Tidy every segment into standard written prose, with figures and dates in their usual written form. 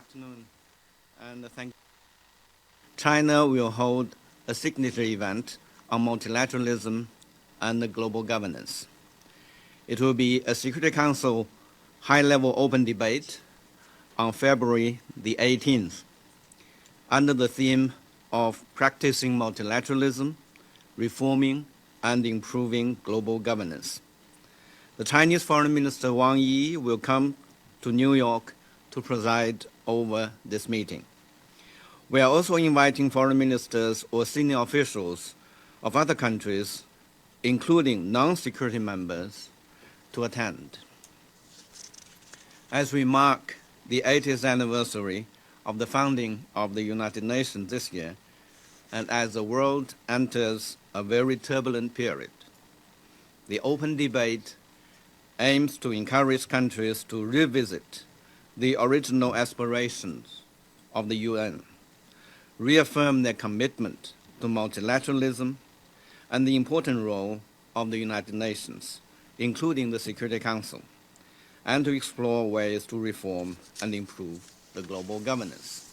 afternoon, and thank you. China will hold a signature event on multilateralism and global governance. It will be a Security Council high-level open debate on February the 18th, under the theme of practicing multilateralism, reforming and improving global governance. The Chinese Foreign Minister Wang Yi will come to New York to preside over this meeting. We are also inviting foreign ministers or senior officials of other countries, including non-security members, to attend. As we mark the 80th anniversary of the founding of the United Nations this year, and as the world enters a very turbulent period, the open debate aims to encourage countries to revisit the original aspirations of the UN, reaffirm their commitment to multilateralism and the important role of the United Nations, including the Security Council, and to explore ways to reform and improve the global governance.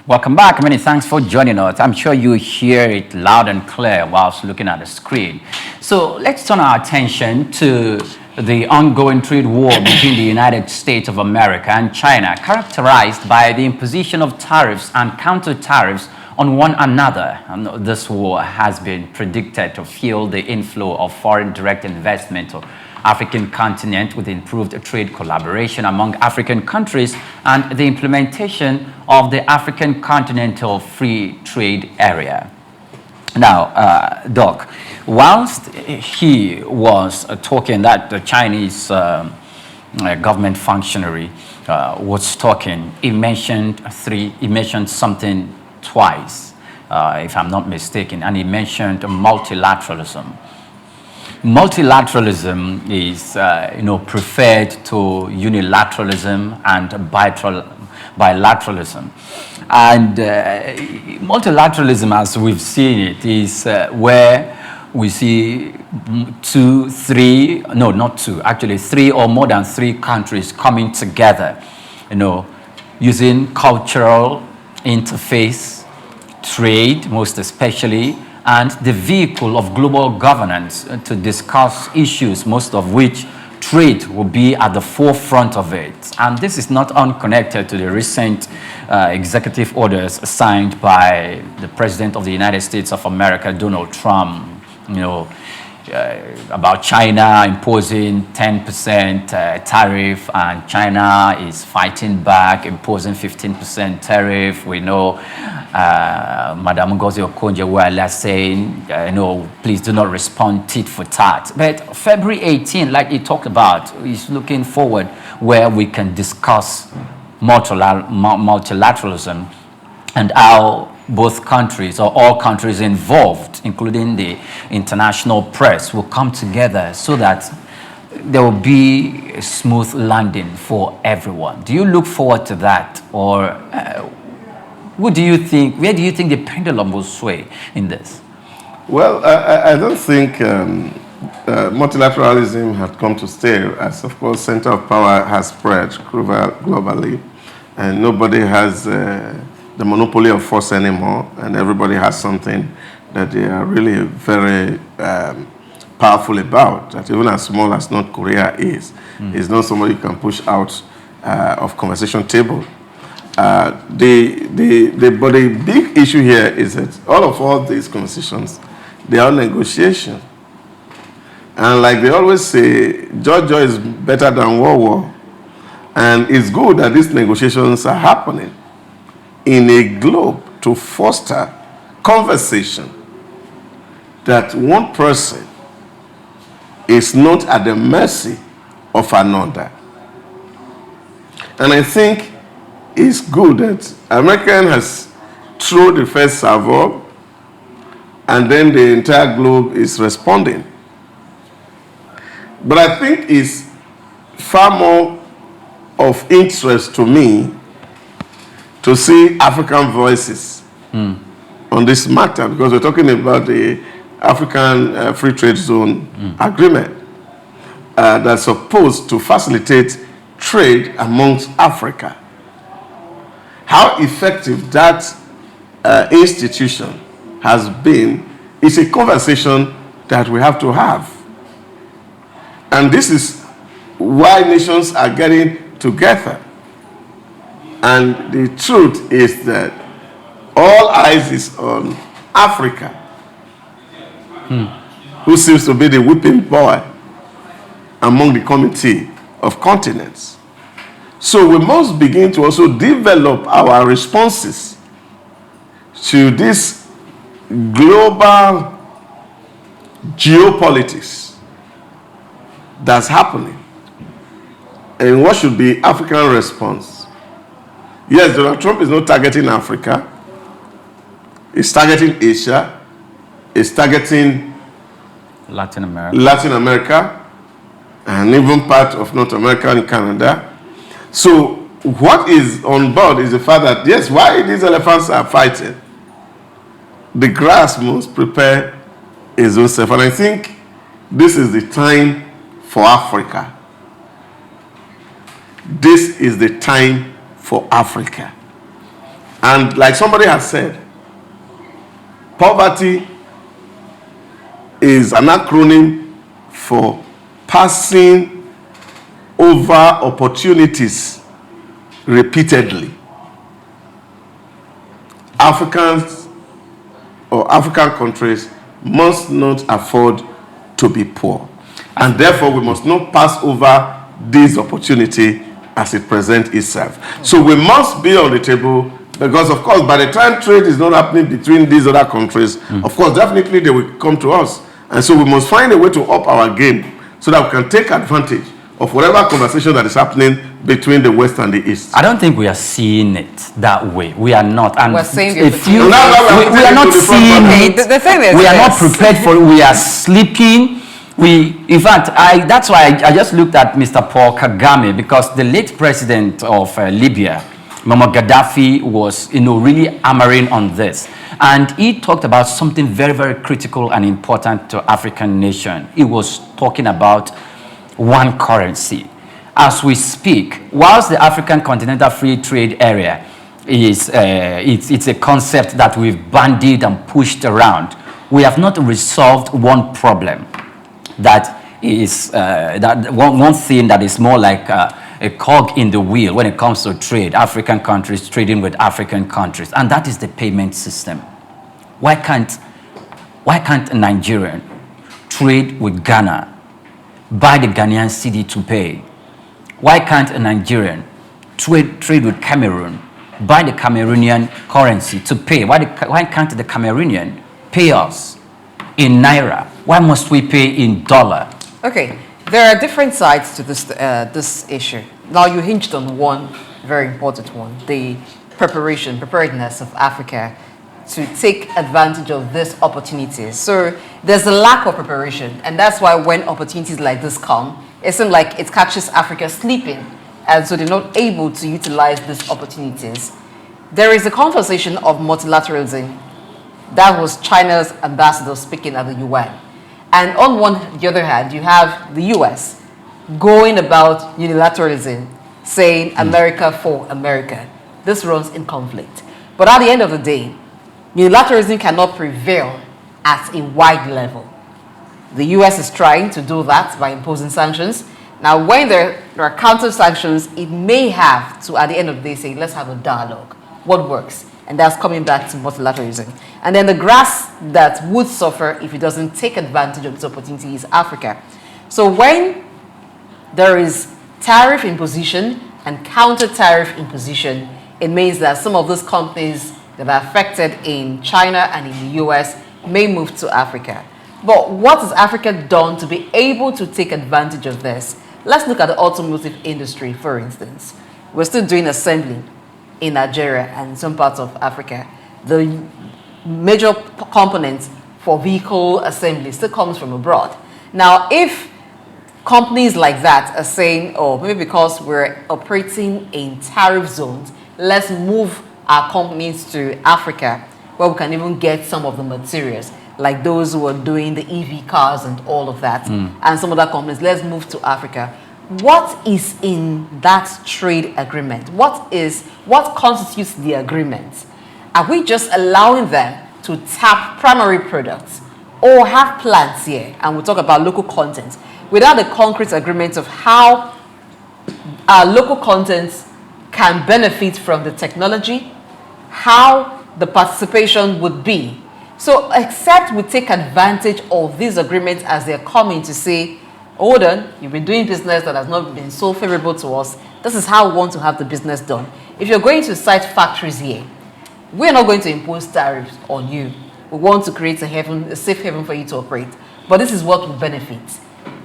Welcome back. Many thanks for joining us. I'm sure you hear it loud and clear whilst looking at the screen. So let's turn our attention to the ongoing trade war between the United States of America and China, characterized by the imposition of tariffs and counter-tariffs on one another. And this war has been predicted to fuel the inflow of foreign direct investment to African continent with improved trade collaboration among African countries and the implementation of the African Continental Free Trade Area. Now, Doc, whilst he was talking, that the Chinese government functionary was talking, he mentioned something twice, if I'm not mistaken, and he mentioned multilateralism. Multilateralism is, preferred to unilateralism and bilateralism. And multilateralism, as we've seen it, is where we see three or more than three countries coming together, using cultural interface, trade most especially, and the vehicle of global governance to discuss issues, most of which trade will be at the forefront of it. And this is not unconnected to the recent executive orders signed by the President of the United States of America, Donald Trump, about China imposing 10% tariff, and China is fighting back, imposing 15% tariff. We know Madam Ngozi Okonjo-Iweala saying, please do not respond tit for tat. But February 18, like he talked about, is looking forward where we can discuss multilateralism and how both countries or all countries involved, including the international press, will come together so that there will be a smooth landing for everyone. Do you look forward to that, or where do you think the pendulum will sway in this? Well, I don't think multilateralism had come to stay, as of course center of power has spread globally, and nobody has the monopoly of force anymore, and everybody has something that they are really very powerful about, that even as small as North Korea is not somebody you can push out of conversation table. But the big issue here is that all these conversations, they are negotiation. And like they always say, Georgia is better than war. And it's good that these negotiations are happening in a globe to foster conversation, that one person is not at the mercy of another. And I think it's good that American has thrown the first salvo, and then the entire globe is responding. But I think it's far more of interest to me to see African voices on this matter, because we're talking about the African Free Trade Zone agreement that's supposed to facilitate trade amongst Africa. How effective that institution has been is a conversation that we have to have. And this is why nations are getting together. And the truth is that all eyes is on Africa, who seems to be the whipping boy among the committee of continents. So we must begin to also develop our responses to this global geopolitics that's happening. And what should be African response? Yes, Donald Trump is not targeting Africa. He's targeting Asia. He's targeting Latin America, and even part of North America and Canada. So what is on board is the fact that, yes, why these elephants are fighting, the grass must prepare its own self. And I think this is the time for Africa. This is the time for Africa. And like somebody has said, poverty is an acronym for passing over opportunities repeatedly. Africans or African countries must not afford to be poor. And therefore, we must not pass over this opportunity as it presents itself. So we must be on the table, because, of course, by the time trade is not happening between these other countries, of course, definitely they will come to us. And so we must find a way to up our game so that we can take advantage of whatever conversation that is happening between the West and the East. I don't think we are seeing it that way. We are not. And we're saying we are not seeing it. The thing is, we are not prepared for it. We are sleeping. In fact, that's why I just looked at Mr. Paul Kagame, because the late president of Libya, Muammar Gaddafi, was, really hammering on this. And he talked about something very, very critical and important to African nation. He was talking about one currency. As we speak, whilst the African Continental Free Trade Area is it's a concept that we've bandied and pushed around, we have not resolved one problem. That is that one thing that is more like a cog in the wheel when it comes to trade, African countries trading with African countries, and that is the payment system. Why can't a Nigerian trade with Ghana, buy the Ghanaian cedi to pay? Why can't a Nigerian trade with Cameroon, buy the Cameroonian currency to pay? Why can't the Cameroonian pay us in Naira? Why must we pay in dollar? Okay, there are different sides to this issue. Now you hinged on one very important one, the preparedness of Africa to take advantage of these opportunities. So there's a lack of preparation, and that's why when opportunities like this come, it seems like it catches Africa sleeping, and so they're not able to utilize these opportunities. There is a conversation of multilateralism. That was China's ambassador speaking at the UN. And on the other hand, you have the US going about unilateralism, saying America for America. This runs in conflict. But at the end of the day, unilateralism cannot prevail at a wide level. The US is trying to do that by imposing sanctions. Now, when there are counter-sanctions, it may have to, at the end of the day, say, let's have a dialogue. What works? And that's coming back to multilateralism. And then the grass that would suffer if it doesn't take advantage of this opportunity is Africa. So when there is tariff imposition and counter-tariff imposition, it means that some of those companies that are affected in China and in the US may move to Africa. But what has Africa done to be able to take advantage of this? Let's look at the automotive industry, for instance. We're still doing assembly in Nigeria and some parts of Africa. The major components for vehicle assembly still comes from abroad. Now, if companies like that are saying, oh, maybe because we're operating in tariff zones, let's move our companies to Africa, where we can even get some of the materials, like those who are doing the EV cars and all of that, and some other companies, let's move to Africa. what is in that trade agreement? What constitutes the agreement? Are we just allowing them to tap primary products or have plans here? And we'll talk about local content without a concrete agreement of how our local content can benefit from the technology, how the participation would be. So except we take advantage of these agreements as they're coming to say, hold on, you've been doing business that has not been so favorable to us. This is how we want to have the business done. If you're going to site factories here, we're not going to impose tariffs on you. We want to create a safe haven for you to operate. But this is what will benefit.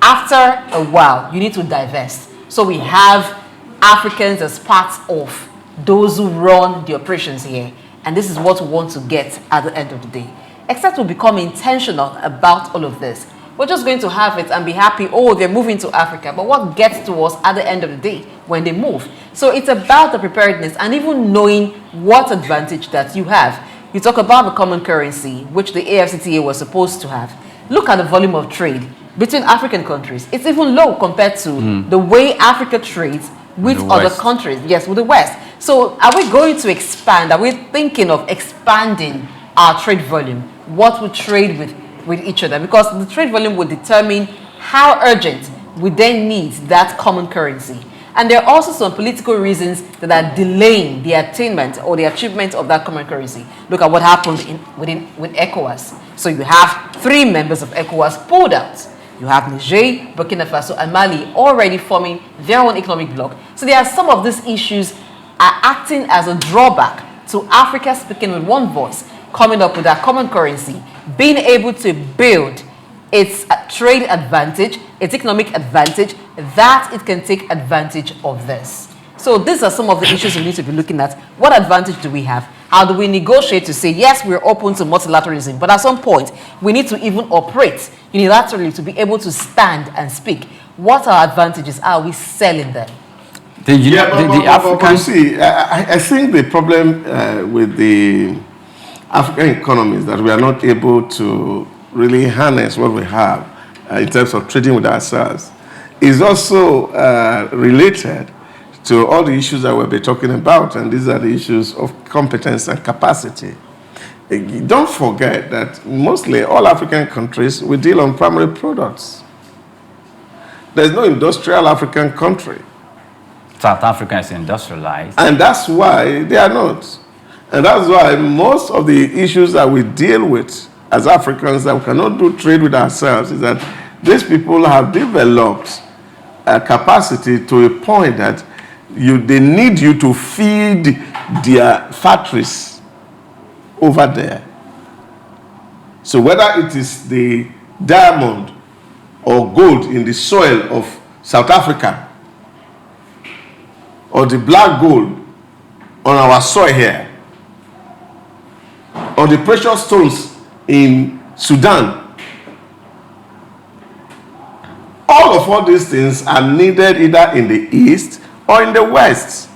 After a while, you need to divest. So we have Africans as parts of those who run the operations here. And this is what we want to get at the end of the day. Except we become intentional about all of this. We're just going to have it and be happy, oh, they're moving to Africa. But what gets to us at the end of the day when they move? So it's about the preparedness and even knowing what advantage that you have. You talk about the common currency, which the AFCTA was supposed to have. Look at the volume of trade between African countries. It's even low compared to the way Africa trades with other countries. Yes, with the West. So are we going to expand? Are we thinking of expanding our trade volume? What we trade with each other? Because the trade volume will determine how urgent we then need that common currency. And there are also some political reasons that are delaying the attainment or the achievement of that common currency. Look at what happened with ECOWAS. So you have 3 members of ECOWAS pulled out. You have Niger, Burkina Faso, and Mali already forming their own economic bloc. So there are some of these issues are acting as a drawback to Africa speaking with one voice, coming up with that common currency, being able to build its trade advantage, its economic advantage, that it can take advantage of this. So these are some of the issues we need to be looking at. What advantage do we have? How do we negotiate to say, yes, we're open to multilateralism, but at some point, we need to even operate unilaterally to be able to stand and speak. What are advantages? Are we selling them? But you see, I think the problem with the African economy is that we are not able to really harness what we have in terms of trading with ourselves. Is also related to all the issues that we'll be talking about, and these are the issues of competence and capacity. Don't forget that mostly all African countries, we deal on primary products. There's no industrial African country. South Africa is industrialized. And that's why they are not. And that's why most of the issues that we deal with as Africans that we cannot do trade with ourselves is that these people have developed a capacity to a point that they need you to feed their factories over there. So whether it is the diamond or gold in the soil of South Africa or the black gold on our soil here or the precious stones in Sudan, all these things are needed either in the East or in the West.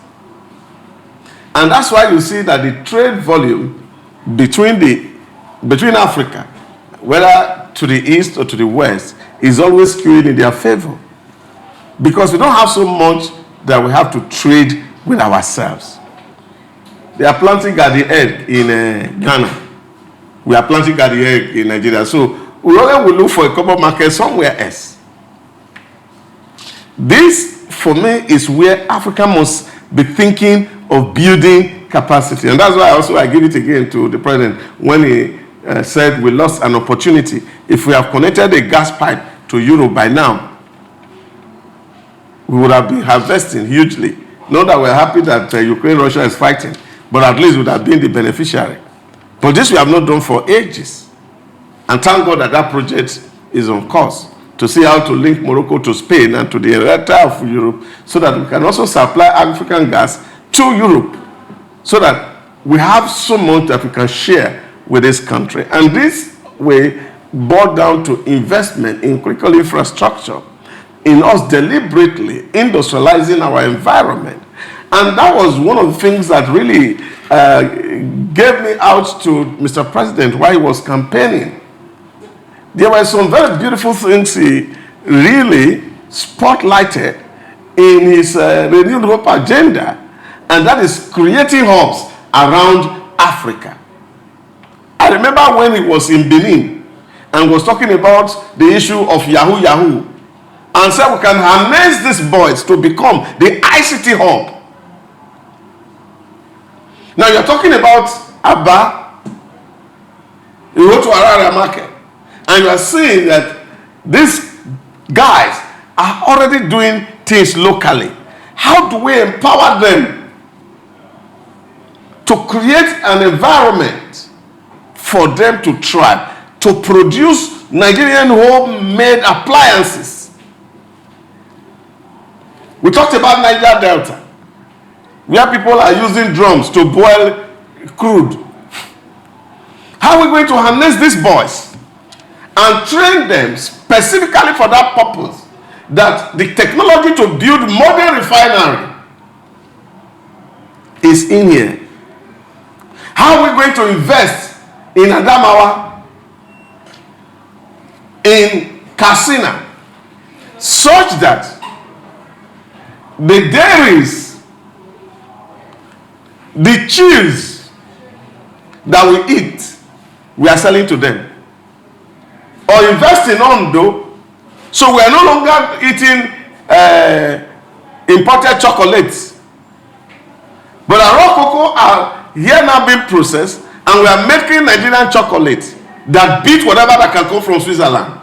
And that's why you see that the trade volume between Africa, whether to the East or to the West, is always skewing in their favor. Because we don't have so much that we have to trade with ourselves. They are planting garden egg in Ghana. We are planting garden egg in Nigeria. So we only will look for a common market somewhere else. This, for me, is where Africa must be thinking of building capacity. And that's why I give it again to the president when he said we lost an opportunity. If we have connected a gas pipe to Europe by now, we would have been harvesting hugely. Not that we're happy that Ukraine, Russia is fighting, but at least we would have been the beneficiary. But this we have not done for ages. And thank God that that project is on course to see how to link Morocco to Spain and to the entire of Europe so that we can also supply African gas to Europe so that we have so much that we can share with this country. And this way boiled down to investment in critical infrastructure, in us deliberately industrializing our environment. And that was one of the things that really gave me out to Mr. President while he was campaigning. There were some very beautiful things he really spotlighted in his renewed hope agenda, and that is creating hubs around Africa. I remember when he was in Benin and was talking about the issue of Yahoo Yahoo, and said we can harness these boys to become the ICT hub. Now you're talking about Abba, you go to Arara market, and you are seeing that these guys are already doing things locally. How do we empower them to create an environment for them to thrive, to produce Nigerian homemade appliances? We talked about Niger Delta, where people are using drums to boil crude. How are we going to harness these boys and train them specifically for that purpose? That the technology to build modern refinery is in here. How are we going to invest in Adamawa, in Katsina, such that the dairies, the cheese that we eat, we are selling to them? Or invest in Ondo, so we are no longer eating imported chocolates, but our raw cocoa are here now being processed, and we are making Nigerian chocolate that beat whatever that can come from Switzerland.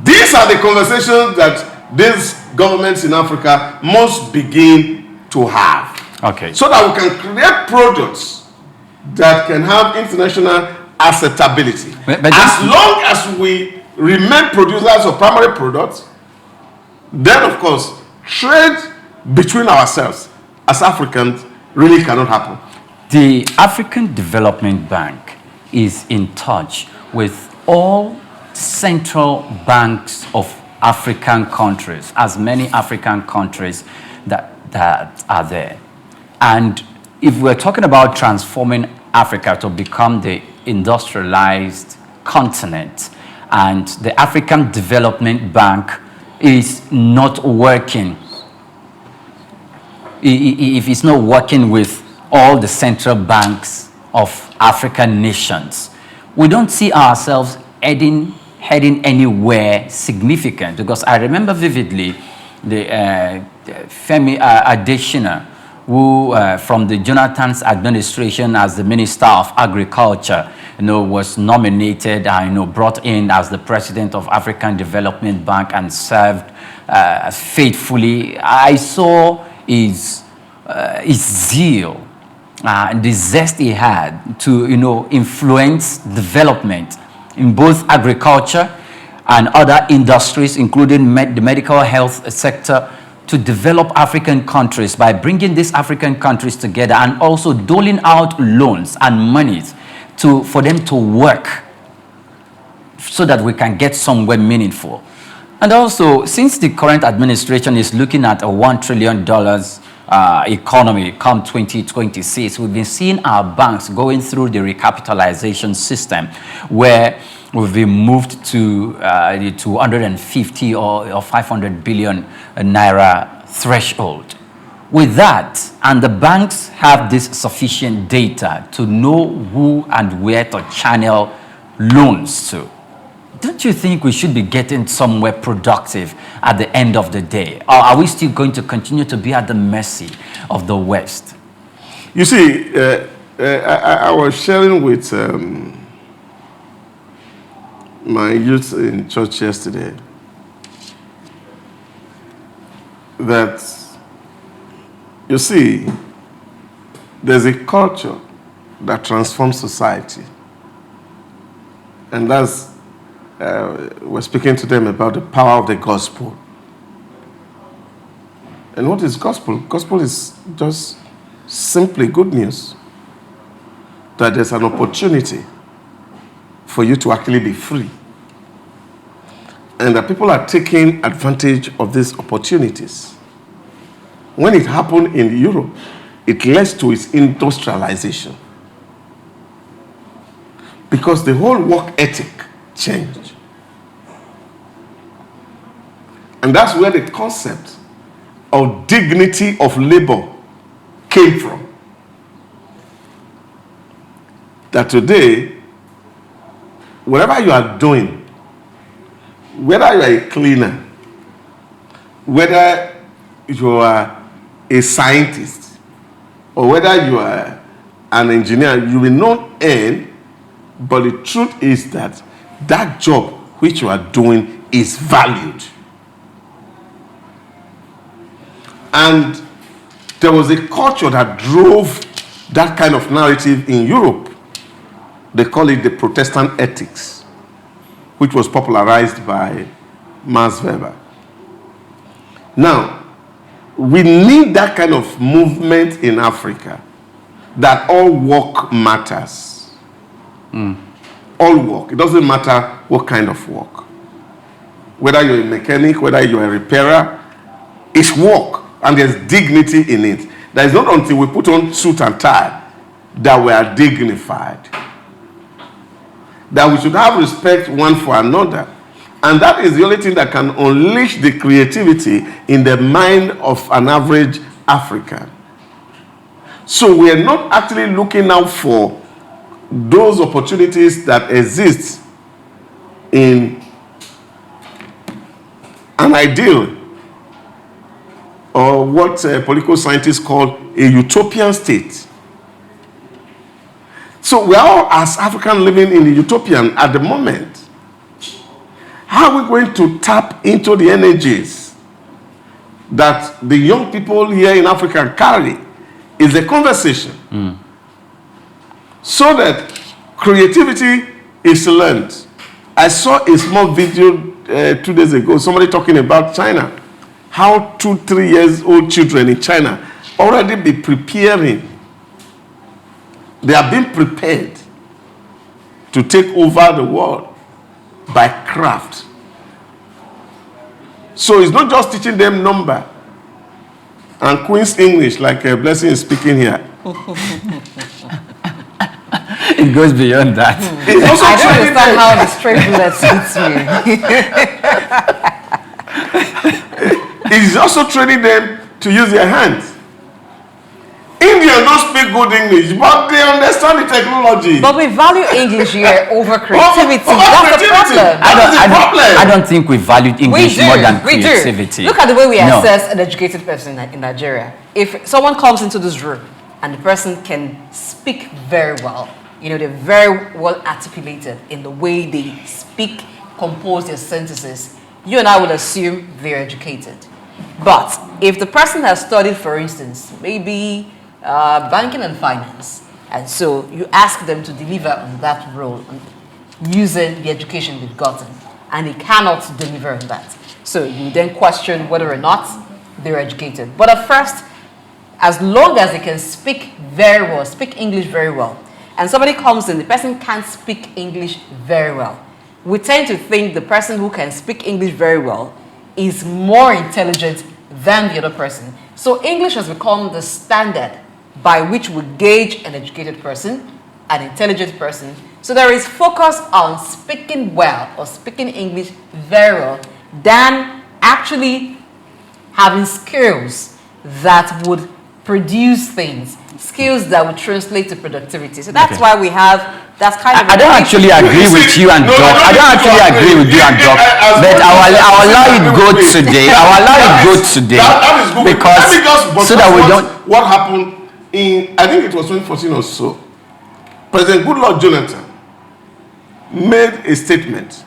These are the conversations that these governments in Africa must begin to have. Okay. So that we can create products that can have international acceptability. But as long as we remain producers of primary products, then of course trade between ourselves as Africans really cannot happen. The African Development Bank is in touch with all central banks of African countries, as many African countries that are there. And if we're talking about transforming Africa to become the industrialized continent, and the African Development Bank is not working, if it's not working with all the central banks of African nations, we don't see ourselves heading anywhere significant. Because I remember vividly the Femi Adesina, who from the Jonathan's administration as the Minister of Agriculture, was nominated and brought in as the president of African Development Bank and served faithfully. I saw his zeal and the zest he had to influence development in both agriculture and other industries, including the medical health sector, to develop African countries by bringing these African countries together and also doling out loans and monies for them to work so that we can get somewhere meaningful. And also, since the current administration is looking at a $1 trillion economy come 2026, we've been seeing our banks going through the recapitalization system, where we've been moved to the 250 or 500 billion naira threshold. With that, and the banks have this sufficient data to know who and where to channel loans to, don't you think we should be getting somewhere productive at the end of the day? Or are we still going to continue to be at the mercy of the West? You see, I was sharing with my youth in church yesterday that, you see, there's a culture that transforms society. And that's, we're speaking to them about the power of the gospel. And what is gospel? Gospel is just simply good news. That there's an opportunity for you to actually be free. And that people are taking advantage of these opportunities. When it happened in Europe, it led to its industrialization. Because the whole work ethic changed. And that's where the concept of dignity of labor came from. That today, whatever you are doing, whether you are a cleaner, whether you are a scientist, or whether you are an engineer, you will not earn, but the truth is that that job which you are doing is valued. And there was a culture that drove that kind of narrative in Europe. They call it the Protestant ethics, which was popularized by Max Weber. Now, we need that kind of movement in Africa, that all work matters. All work. It doesn't matter what kind of work. Whether you're a mechanic, whether you're a repairer, it's work, and there's dignity in it. That is not until we put on suit and tie that we are dignified. That we should have respect one for another. And that is the only thing that can unleash the creativity in the mind of an average African. So we are not actually looking out for those opportunities that exist in an ideal, or what political scientists call a utopian state. So we are all, as Africans, living in the utopian at the moment. How are we going to tap into the energies that the young people here in Africa carry is a conversation. So that creativity is learned. I saw a small video 2 days ago, somebody talking about China. How 2-3 years old children in China already be preparing. They are being prepared to take over the world by craft. So it's not just teaching them number and Queen's English like Blessing is speaking here. It goes beyond that. It's also I don't training understand them. how the straight bullet suits me. It's also training them to use their hands. Indians don't speak good English, but they understand the technology. But we value English here over creativity. Over That's creativity. the problem. I don't think we valued English more than creativity. Look at the way we assess an educated person in Nigeria. If someone comes into this room and the person can speak very well, you know, they're very well articulated in the way they speak, compose their sentences, you and I would assume they're educated. But if the person has studied, for instance, maybe banking and finance, and so you ask them to deliver on that role using the education they've gotten, and they cannot deliver on that. So you then question whether or not they're educated. But at first, as long as they can speak very well, speak English very well, and somebody comes in, the person can't speak English very well, we tend to think the person who can speak English very well is more intelligent than the other person. So English has become the standard by which we gauge an educated person, an intelligent person. So there is focus on speaking well or speaking English very well than actually having skills that would produce things, skills that would translate to productivity. So that's why we have, that's kind of... I don't actually agree with you and Doc. I don't actually agree with you and Doc. But I'll allow it go today. I'll allow it go today. That is good. Because so that we don't... What happened in, I think it was 2014 or so, President Goodluck Jonathan made a statement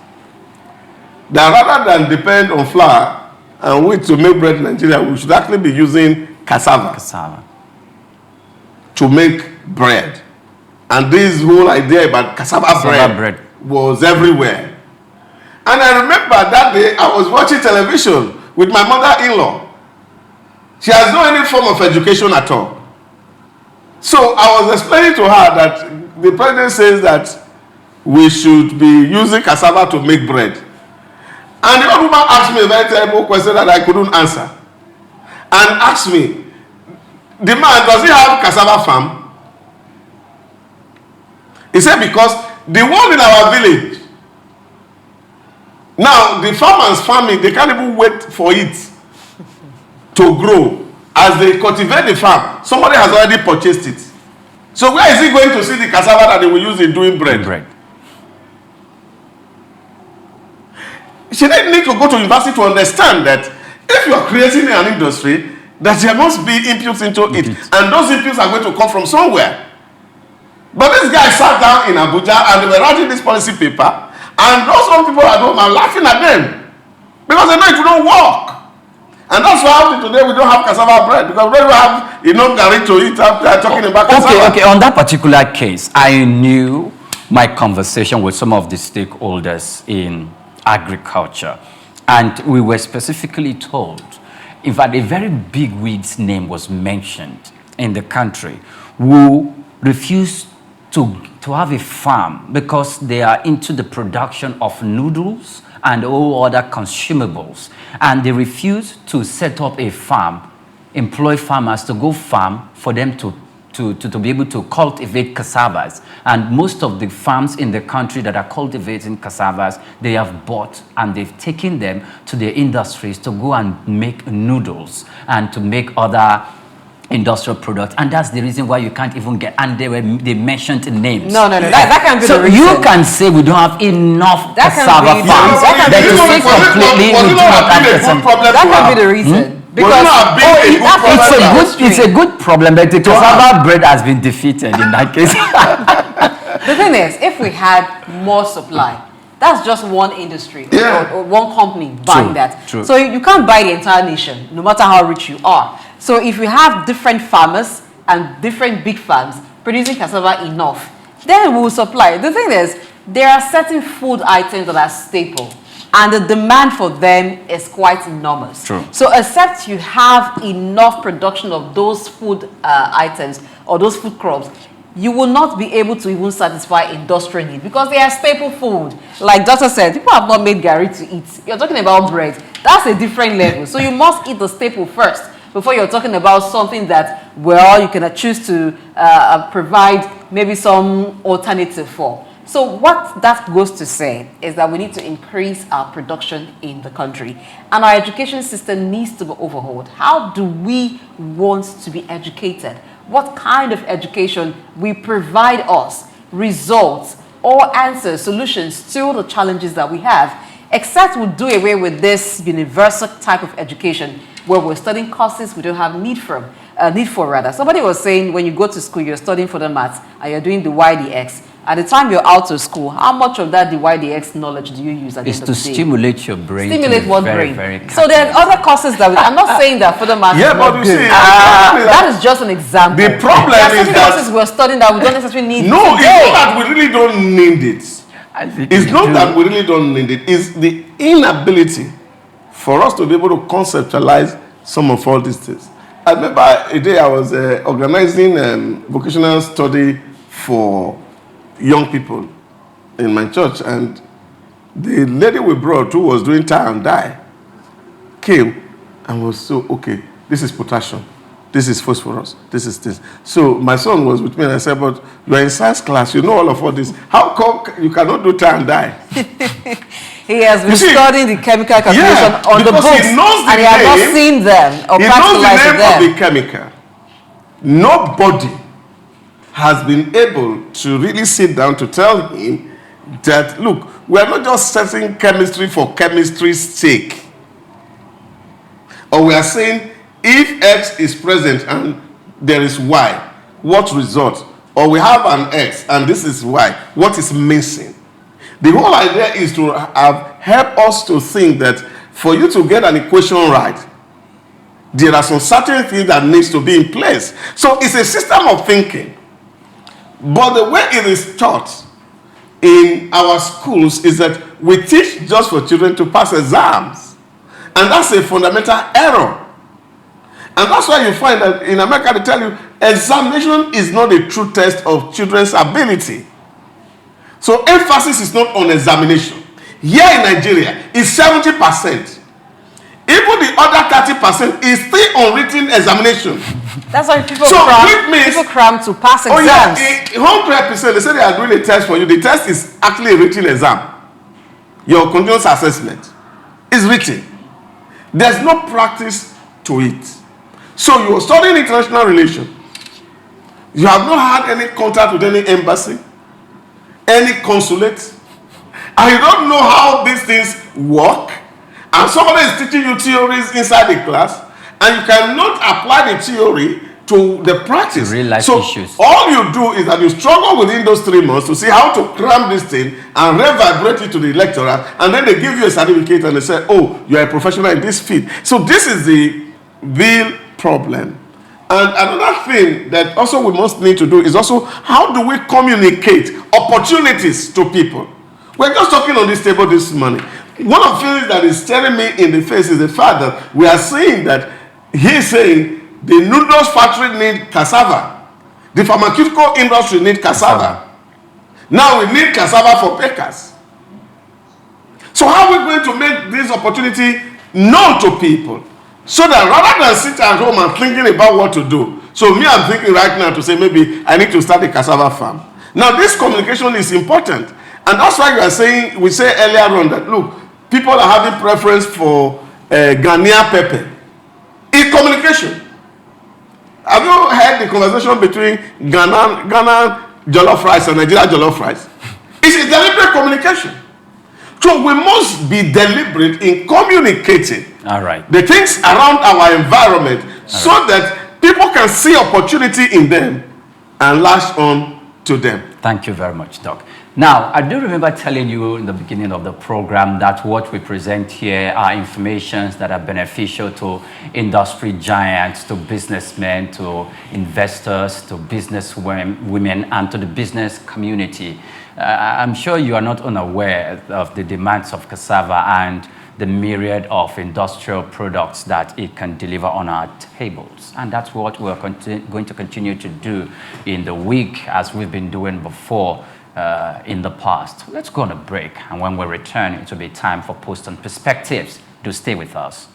that rather than depend on flour and wheat to make bread in Nigeria, we should actually be using cassava to make bread. And this whole idea about cassava bread was everywhere. And I remember that day I was watching television with my mother-in-law. She has no any form of education at all. So I was explaining to her that the president says that we should be using cassava to make bread. And the old woman asked me a very terrible question that I couldn't answer. And asked me, the man, does he have cassava farm? He said, because the one in our village, now the farmers farming, they can't even wait for it. to grow. As they cultivate the farm, somebody has already purchased it. So where is he going to see the cassava that they will use in doing bread? She didn't need to go to university to understand that if you are creating an industry, that there must be inputs into it. And those inputs are going to come from somewhere. But this guy sat down in Abuja and they were writing this policy paper, and those some people at home are laughing at them because they know it don't work. And that's why today we don't have cassava bread, because we don't have enough garri to eat after talking about cassava. Okay, on that particular case, I knew my conversation with some of the stakeholders in agriculture, and we were specifically told, in fact, a very big wig's name was mentioned in the country who refused to have a farm because they are into the production of noodles and all other consumables, and they refuse to set up a farm, employ farmers to go farm for them to be able to cultivate cassavas. And most of the farms in the country that are cultivating cassavas, they have bought and they've taken them to their industries to go and make noodles and to make other industrial products, and that's the reason why you can't even get. And they mentioned names. No. That can't be the reason. So you can say we don't have enough cassava farms. That to say completely we do not have cassava. That can be the reason. Because it's a good problem, but the cassava bread has been defeated in that case. The thing is, if we had more supply, that's just one industry or one company buying that. True. So you can't buy the entire nation, no matter how rich you are. So if we have different farmers and different big farms producing cassava enough, then we will supply. The thing is, there are certain food items that are staple, and the demand for them is quite enormous. True. So except you have enough production of those food items or those food crops, you will not be able to even satisfy industrial need because they are staple food. Like Doctor said, people have not made garri to eat. You're talking about bread. That's a different level. So you must eat the staple first before you're talking about something that, well, you can choose to provide maybe some alternative for. So what that goes to say is that we need to increase our production in the country, and our education system needs to be overhauled. How do we want to be educated? What kind of education will provide us results or answers, solutions to the challenges that we have? Except we do away with this universal type of education where we're studying courses we don't have need for. Somebody was saying when you go to school, you're studying for the maths and you're doing the YDX. At the time you're out of school, how much of that DYDX knowledge do you use at the end of the day? It's to stimulate your brain. Stimulate what brain? Very so there are other courses that I'm not saying that for the maths is not good. That is just an example. The problem is that courses we're studying that we don't necessarily need. No, it's not that we really don't need it. It's not that we really don't need it. It's the inability for us to be able to conceptualize some of all these things. I remember a day I was organizing vocational study for young people in my church, and the lady we brought who was doing tie and dye came and was so, okay, this is potassium, this is phosphorus, this is this. So my son was with me and I said, but you're in science class, you know all this. How come you cannot do tie and dye? He has been studying the chemical calculation on the books, and he has not seen them or practicalized them. He knows the name of the chemical. Nobody has been able to really sit down to tell him that, look, we are not just setting chemistry for chemistry's sake. Or we are saying, if X is present and there is Y, what result? Or we have an X and this is Y, what is missing? The whole idea is to help us to think that for you to get an equation right, there are some certain things that needs to be in place. So it's a system of thinking. But the way it is taught in our schools is that we teach just for children to pass exams. And that's a fundamental error. And that's why you find that in America they tell you examination is not a true test of children's ability. So emphasis is not on examination. Here in Nigeria, it's 70%. Even the other 30% is still on written examination. That's why people cram to pass exams. Oh yeah, 100%. They say they are doing a test for you. The test is actually a written exam. Your continuous assessment is written. There's no practice to it. So you are studying international relations. You have not had any contact with any embassy, any consulate, and you don't know how these things work, and somebody is teaching you theories inside the class, and you cannot apply the theory to the practice. Real life so issues. all you do is that you struggle within those 3 months to see how to cram this thing and revibrate it to the lecturer, and then they give you a certificate and they say, oh, you are a professional in this field. So this is the real problem. And another thing that also we must need to do is also, how do we communicate opportunities to people? We're just talking on this table this morning. One of the things that is staring me in the face is the fact that we are seeing that he's saying the noodles factory need cassava. The pharmaceutical industry need cassava. Now we need cassava for bakers. So how are we going to make this opportunity known to people? So that rather than sit at home and thinking about what to do. So me, I'm thinking right now to say maybe I need to start a cassava farm. Now this communication is important. And that's why you are saying, we say earlier on that, look, people are having preference for Ghanaian pepper. In communication. Have you heard the conversation between Ghana jollof rice and Nigeria jollof rice? It's a deliberate communication. So we must be deliberate in communicating the things around our environment so that people can see opportunity in them and latch on to them. Thank you very much, Doc. Now, I do remember telling you in the beginning of the program that what we present here are informations that are beneficial to industry giants, to businessmen, to investors, to business women, and to the business community. I'm sure you are not unaware of the demands of cassava and the myriad of industrial products that it can deliver on our tables. And that's what we're going to continue to do in the week, as we've been doing before in the past. Let's go on a break, and when we return, it will be time for Post on Perspectives. Do stay with us.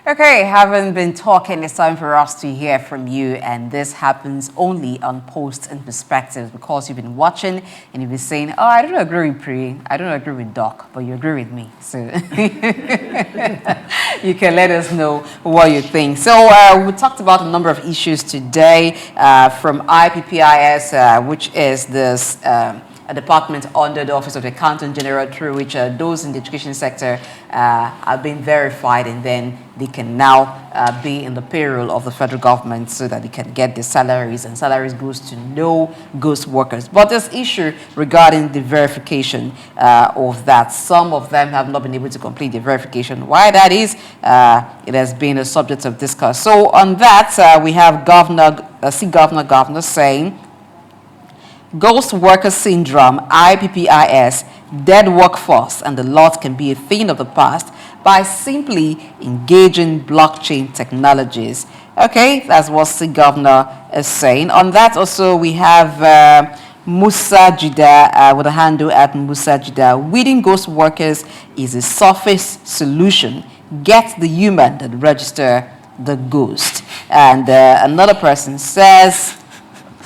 Okay, having been talking, it's time for us to hear from you, and this happens only on Post and Perspectives, because you've been watching and you've been saying, oh, I don't agree with Pri, I don't agree with Doc, but you agree with me. So you can let us know what you think. So we talked about a number of issues today from IPPIS, which is this a department under the Office of the Accountant General, through which those in the education sector have been verified, and then they can now be in the payroll of the federal government so that they can get their salaries, and salaries goes to no ghost workers. But this issue regarding the verification of that, some of them have not been able to complete the verification. Why that is, it has been a subject of discourse. So on that, we have Governor saying, Ghost Worker Syndrome, IPPIS, dead workforce, and the lot can be a thing of the past by simply engaging blockchain technologies. Okay, that's what the governor is saying. On that also, we have Musa Jida with a handle at Musa Jida. Weeding ghost workers is a surface solution. Get the human that register the ghost. And another person says,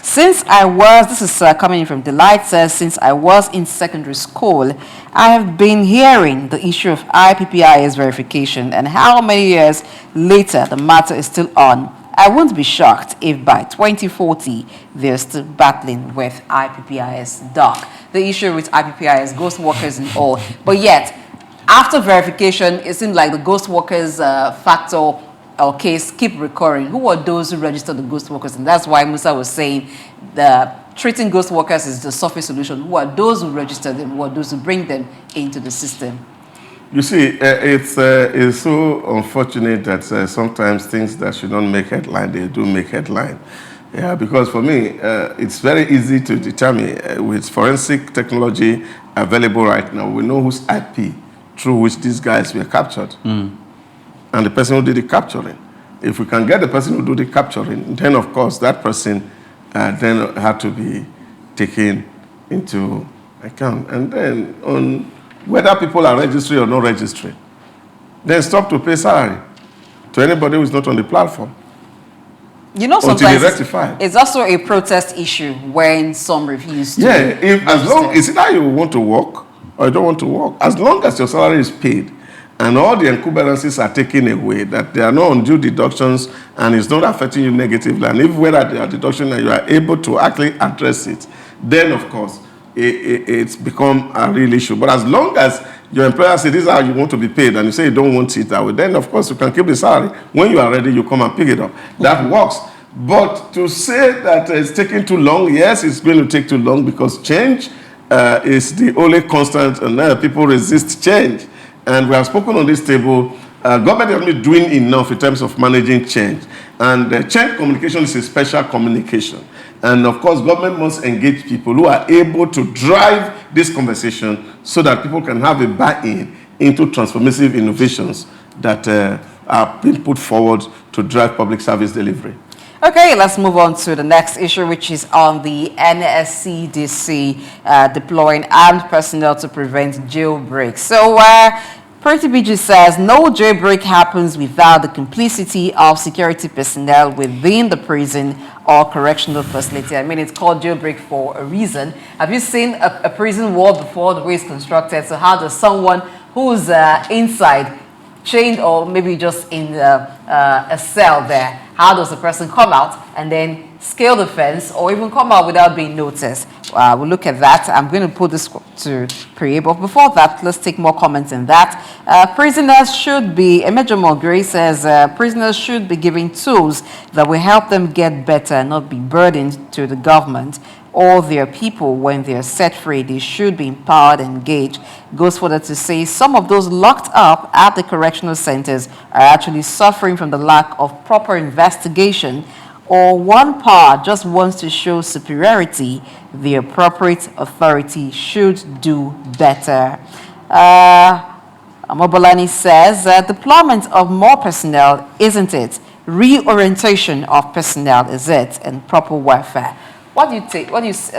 since I was, this is coming in from Delight, says, since I was in secondary school, I have been hearing the issue of IPPIS verification, and how many years later the matter is still on. I won't be shocked if by 2040 they're still battling with IPPIS. Doc, the issue with IPPIS, ghost workers and all, but yet, after verification, it seems like the ghost workers factor or case keep recurring. Who are those who register the ghost workers? And that's why Musa was saying the treating ghost workers is the surface solution. Who are those who register them? Who are those who bring them into the system? You see, it's so unfortunate that sometimes things that should not make headline, they do make headline. Yeah, because for me, it's very easy to determine with forensic technology available right now. We know whose IP through which these guys were captured. And the person who did the capturing. If we can get the person who do the capturing, then of course that person then had to be taken into account. And then on whether people are registering or not registering, then stop to pay salary to anybody who is not on the platform. You know, Until sometimes they rectify. it's also a protest issue when some refuse to. Yeah, if as long register. it's either you want to work or you don't want to work, as long as your salary is paid and all the encumbrances are taken away, that there are no undue deductions and it's not affecting you negatively, and if whether there are deductions and you are able to actually address it, then of course it's become a real issue. But as long as your employer says this is how you want to be paid and you say you don't want it that way, then of course you can keep the salary. When you are ready, you come and pick it up. That works. But to say that it's taking too long, yes, it's going to take too long because change is the only constant, and people resist change. And we have spoken on this table, government is not doing enough in terms of managing change. And change communication is a special communication. And of course, government must engage people who are able to drive this conversation so that people can have a buy-in into transformative innovations that are being put forward to drive public service delivery. Okay, let's move on to the next issue, which is on the NSCDC deploying armed personnel to prevent jailbreaks. So, Pretty BG says no jailbreak happens without the complicity of security personnel within the prison or correctional facility. I mean, it's called jailbreak for a reason. Have you seen a prison wall before, the way it's constructed? So how does someone who's inside, chained or maybe just in a cell there, how does the person come out and then scale the fence or even come out without being noticed? We'll look at that. I'm going to put this to Priye, but before that, let's take more comments in that. Prisoners should be, Emejomo Gray says, prisoners should be given tools that will help them get better and not be burdened to the government or their people. When they are set free, they should be empowered and engaged. Goes further to say some of those locked up at the correctional centers are actually suffering from the lack of proper investigation, or one power just wants to show superiority. The appropriate authority should do better. Amobolani says, deployment of more personnel, isn't it? Reorientation of personnel, is it? And proper welfare. What do you take? What's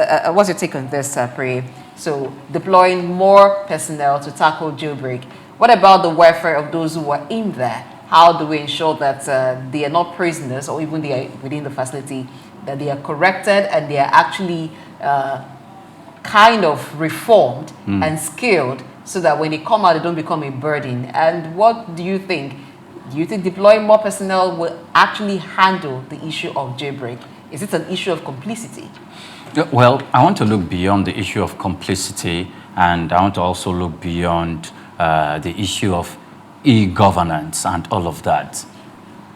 your take on this, Priye? So, deploying more personnel to tackle jailbreak. What about the welfare of those who are in there? How do we ensure that they are not prisoners, or even they are within the facility, that they are corrected and they are actually kind of reformed and skilled, so that when they come out, they don't become a burden? And what do you think? Do you think deploying more personnel will actually handle the issue of jailbreak? Is it an issue of complicity? Well, I want to look beyond the issue of complicity, and I want to also look beyond the issue of e-governance and all of that.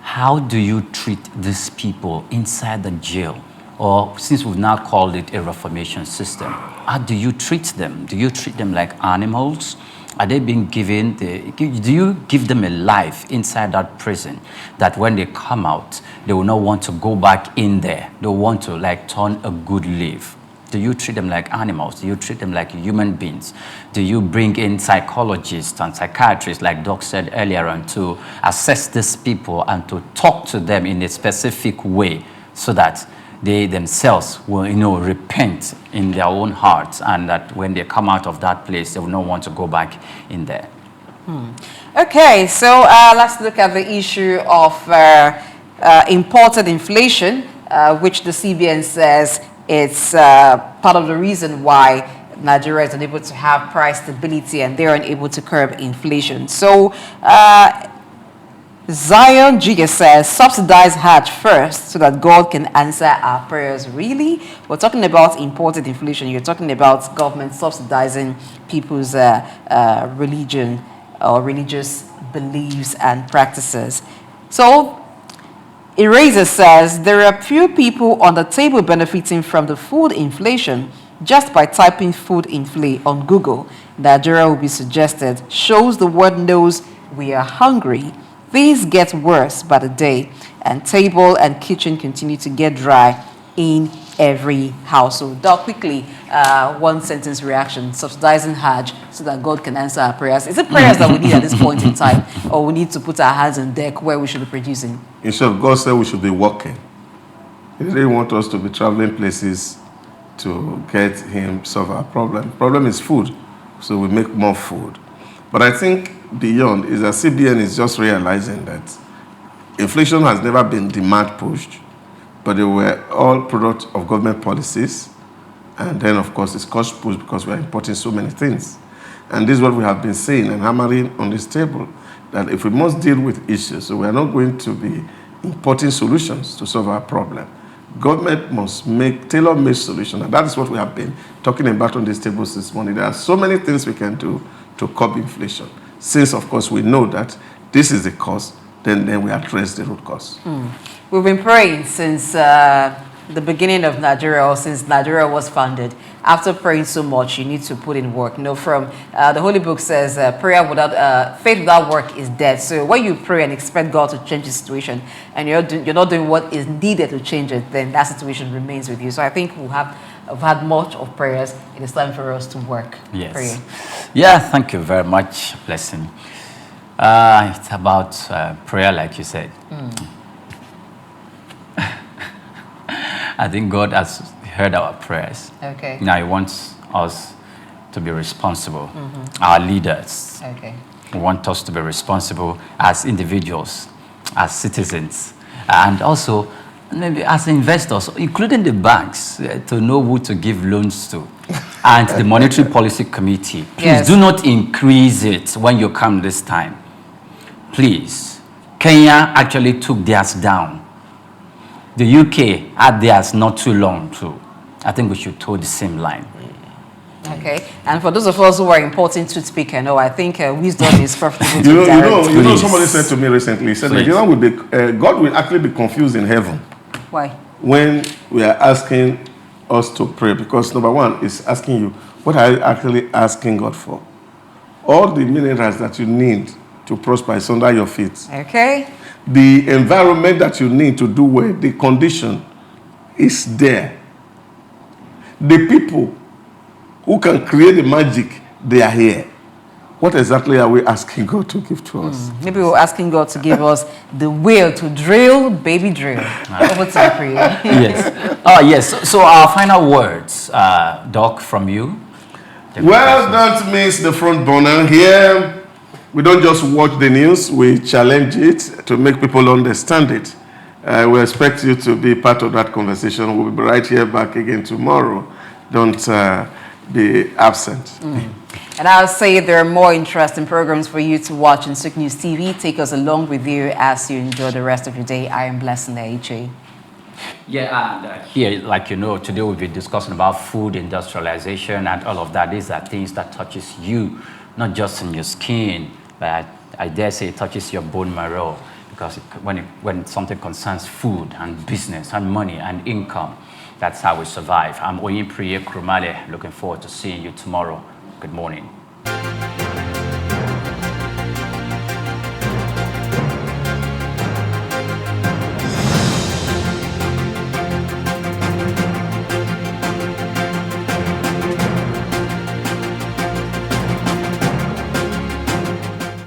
How do you treat these people inside the jail? Or since we've now called it a reformation system, how do you treat them? Do you treat them like animals? Are they being given do you give them a life inside that prison that when they come out, they will not want to go back in there? They want to turn a good leaf. Do you treat them like animals? Do you treat them like human beings? Do you bring in psychologists and psychiatrists, like Doc said earlier on, to assess these people and to talk to them in a specific way so that they themselves will, repent in their own hearts, and that when they come out of that place, they will not want to go back in there? Okay, so let's look at the issue of imported inflation, which the CBN says it's part of the reason why Nigeria is unable to have price stability and they're unable to curb inflation. So Zion Giga says, subsidize Hajj first so that God can answer our prayers. Really? We're talking about imported inflation. You're talking about government subsidizing people's religion or religious beliefs and practices. So Eraser says, there are few people on the table benefiting from the food inflation. Just by typing food inflate on Google, Nigeria will be suggested. Shows the world knows we are hungry. Things get worse by the day, and table and kitchen continue to get dry in every household. Doc, quickly, one sentence reaction: subsidizing Hajj so that God can answer our prayers? Is it prayers that we need at this point in time, or we need to put our hands on deck where we should be producing? In short, God said we should be working. He didn't want us to be traveling places to get him solve our problem. Problem is food, so we make more food. But I think beyond is that CBN is just realizing that inflation has never been demand pushed, but they were all product of government policies. And then, of course, it's cost pushed because we are importing so many things. And this is what we have been saying and hammering on this table, that if we must deal with issues, so we are not going to be importing solutions to solve our problem. Government must make tailor-made solutions, and that is what we have been talking about on this table this morning. There are so many things we can do to curb inflation. Since, of course, we know that this is the cause, then we address the root cause. We've been praying since the beginning of Nigeria, or since Nigeria was founded. After praying so much, you need to put in work. You know, from the Holy Book says, prayer without faith without work is dead. So when you pray and expect God to change the situation, and you're not doing what is needed to change it, then that situation remains with you. So I think we've had much of prayers. It is time for us to work. Yes. Praying. Yeah, thank you very much, Blessing. It's about prayer, like you said. I think God has heard our prayers. Okay. Now He wants us to be responsible, our leaders. Okay. He wants us to be responsible as individuals, as citizens, and also maybe as investors, including the banks, to know who to give loans to. And the Monetary Policy Committee, please do not increase it when you come this time. Please. Kenya actually took theirs down. The UK had theirs not too long too. I think we should toe the same line. Okay, and for those of us who are importing toothpick, I think wisdom is profitable to you know, somebody said to me recently, he said, God will actually be confused in heaven. Why? When we are asking us to pray, because number one is asking you, what are you actually asking God for? All the minerals that you need to prosper is under your feet. Okay. The environment that you need to do well, the condition is there. The people who can create the magic, they are here. What exactly are we asking God to give to us? Maybe we're asking God to give us the will to drill, baby drill. Over to you, prayer. Yes. Yes. So our final words, Doc, from you. Well, don't miss the front burner here. We don't just watch the news, we challenge it to make people understand it. We expect you to be part of that conversation. We'll be right here back again tomorrow. Don't be absent. And I'll say there are more interesting programs for you to watch on Sook News TV. Take us along with you as you enjoy the rest of your day. I am Blessing Eichie. Yeah, and here, like you know, today we'll be discussing about food industrialization and all of that. These are things that touches you, not just in your skin, but I dare say it touches your bone marrow, because when something concerns food and business and money and income, that's how we survive. I'm Oyinpreye Krumale, looking forward to seeing you tomorrow. Good morning.